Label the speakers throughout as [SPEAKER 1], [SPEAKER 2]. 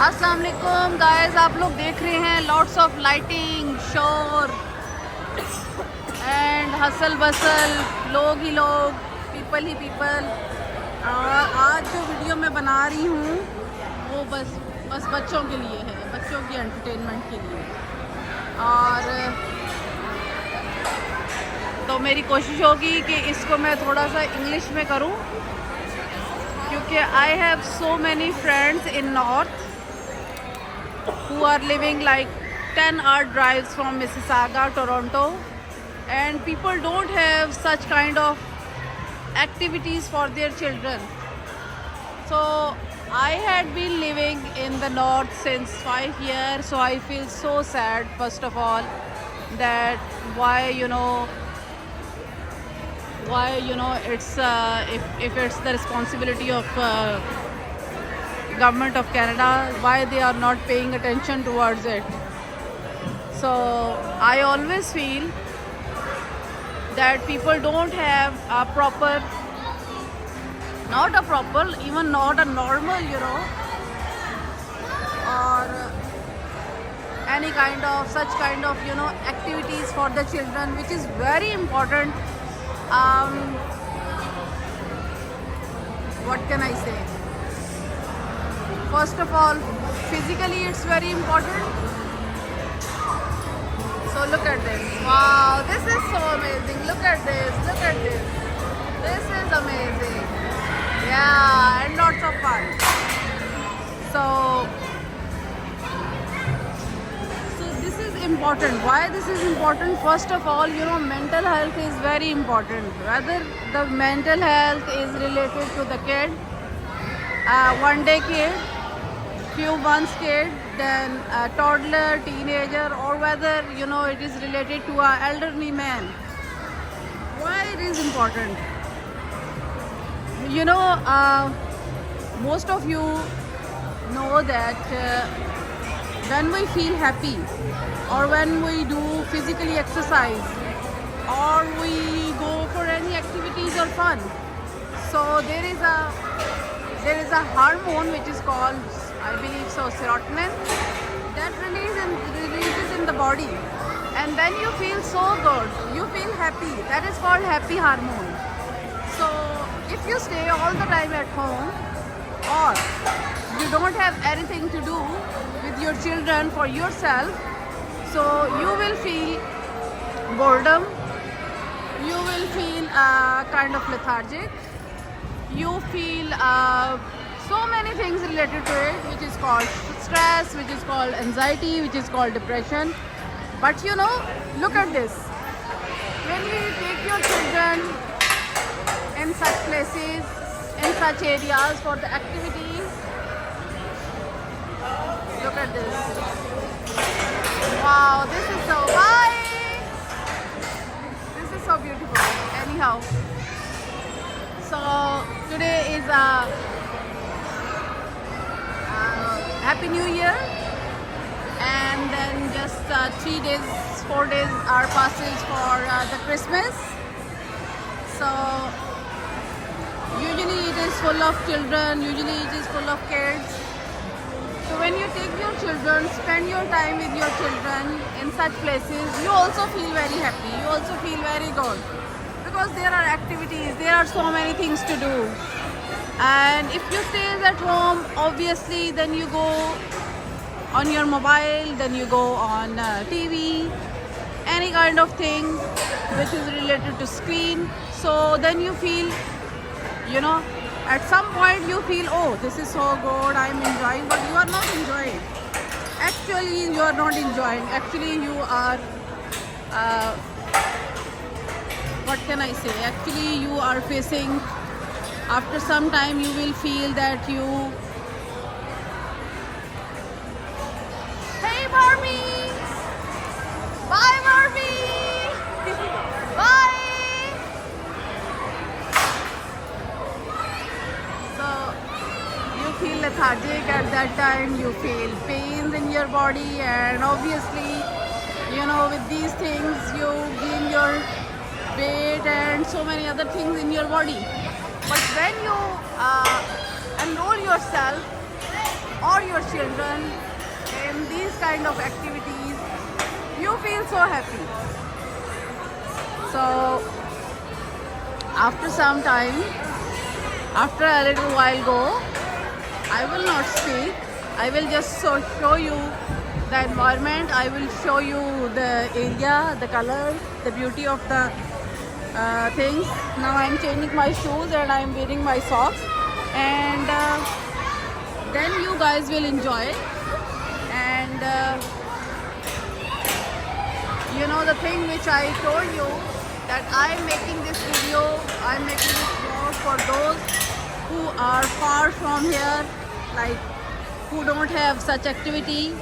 [SPEAKER 1] अस्सलाम वालेकुम गाइस, आप लोग देख रहे हैं लॉट्स ऑफ लाइटिंग, शोर एंड हसल बसल, लोग ही लोग, पीपल ही पीपल। और आज जो वीडियो मैं बना रही हूँ वो बस बच्चों के लिए है, बच्चों की एंटरटेनमेंट के लिए। और तो मेरी कोशिश होगी कि इसको मैं थोड़ा सा इंग्लिश में करूँ, क्योंकि I have so many friends in north who are living like 10-hour drives from Mississauga, Toronto, and people don't have such kind of activities for their children. So I had been living in the north since 5 years, so I feel so sad first of all that why it's if it's the responsibility of government of Canada, why they are not paying attention towards it. So I always feel that people don't have a proper, not a proper, even not a normal, or any kind of such kind of activities for the children, which is very important. What can I say? First of all, physically it's very important. So look at this. Wow, this is so amazing. Look at this. Look at this. This is amazing. Yeah, and lots of fun. So this is important. Why this is important? First of all, mental health is very important. Whether the mental health is related to the kid, one day kid, few months kid, then a toddler, teenager, or whether it is related to an elderly man. Why it is important? Most of you know that when we feel happy, or when we do physically exercise, or we go for any activities or fun, so there is a hormone which is called, I believe so, serotonin, that releases in the body, and then you feel so good, you feel happy. That is called happy hormone. So if you stay all the time at home, or you don't have anything to do with your children for yourself, so you will feel boredom, you will feel kind of lethargic, you feel so many things related to it, which is called stress, which is called anxiety, which is called depression. But look at this. When you take your children in such places, in such areas for the activities, look at this. Wow, this is so, bye! This is so beautiful. Anyhow, so today is a Happy New Year, and then just 4 days are passes for the Christmas. So usually it is full of children, usually it is full of kids. So when you take your children, spend your time with your children in such places, you also feel very happy, you also feel very good, because there are activities, there are so many things to do. And if you stay at home, obviously then you go on your mobile, then you go on TV, any kind of thing which is related to screen. So then you feel, at some point you feel, oh, this is so good, I'm enjoying, but you are not enjoying. Actually, you are not enjoying. Actually, you are, what can I say? Actually, you are facing, after some time you will feel that you, hey Barbie, bye Barbie, bye. So you feel lethargic at that time, you feel pains in your body, and obviously with these things you gain your weight and so many other things in your body. But when you enroll yourself or your children in these kind of activities, you feel so happy. So after some time, after a little while go, I will not speak. I will just show you the environment. I will show you the area, the colors, the beauty of the things. Now I'm changing my shoes and I'm wearing my socks, and then you guys will enjoy it. And you know the thing which I told you, that I'm making this video, I'm making this vlog for those who are far from here, like who don't have such activity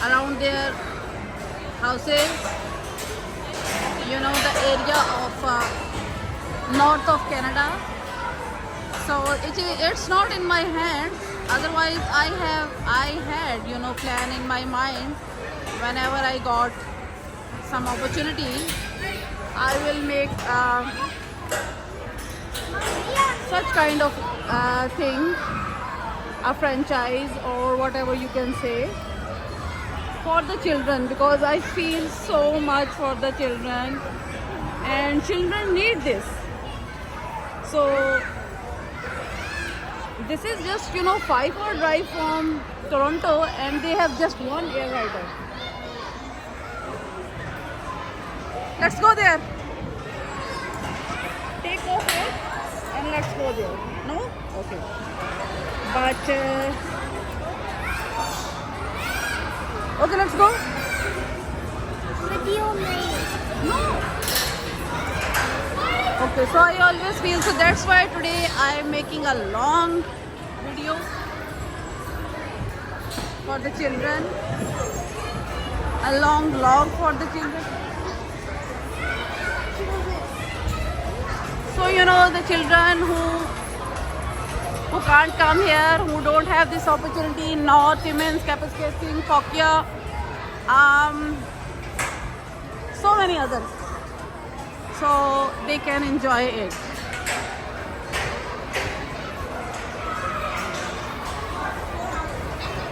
[SPEAKER 1] around their houses. You know, the area of north of Canada. So it's not in my hands. Otherwise, I had plan in my mind. Whenever I got some opportunity, I will make such kind of thing, a franchise or whatever you can say, for the children, because I feel so much for the children, and children need this. So this is just 5-hour drive from Toronto, and they have just one air rider. Let's go there. Take off it and let's go there. No? Okay. But okay, let's go.
[SPEAKER 2] Video made.
[SPEAKER 1] No. Okay, so I always feel, so that's why today I am making a long video for the children, a long vlog for the children. So the children who can't come here, who don't have this opportunity in North, Timmins, Kapuskasing, Pokya, so many others, so they can enjoy it.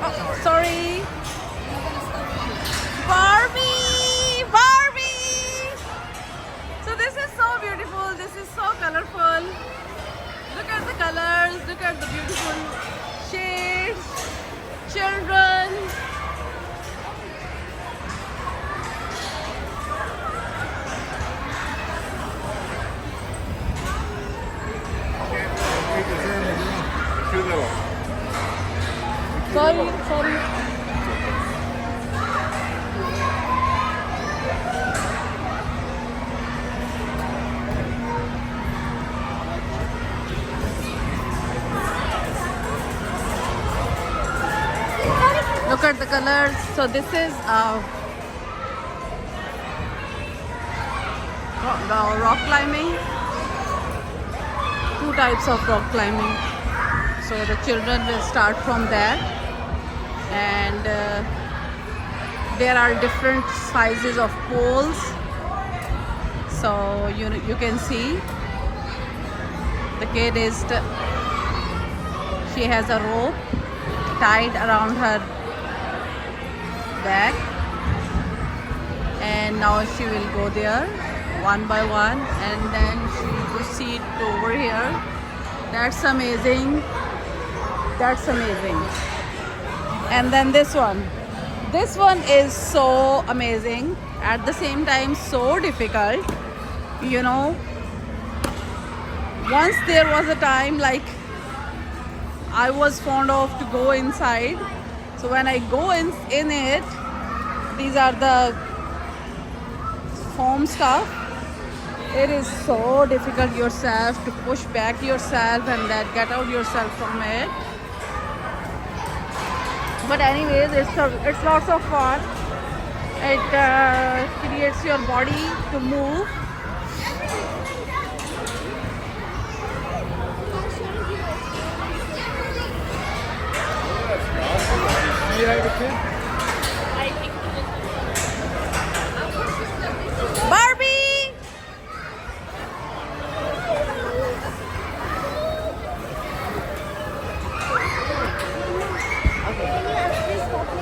[SPEAKER 1] Oh, sorry. Barbie! So this is so beautiful, this is so colorful. Look at the colors, look at the beautiful shades, children. Sorry. Look at the colors. So this is the rock climbing. 2 types of rock climbing. So the children will start from there, and there are different sizes of poles. So you can see the kid she has a rope tied around her back, and now she will go there one by one, and then she will proceed over here. That's amazing. And then this one is so amazing, at the same time so difficult. Once there was a time like I was fond of to go inside. So when I go in it, these are the foam stuff. It is so difficult yourself to push back yourself and then get out yourself from it. But anyways, it's lots of fun. It creates your body to move.
[SPEAKER 3] You have a kid?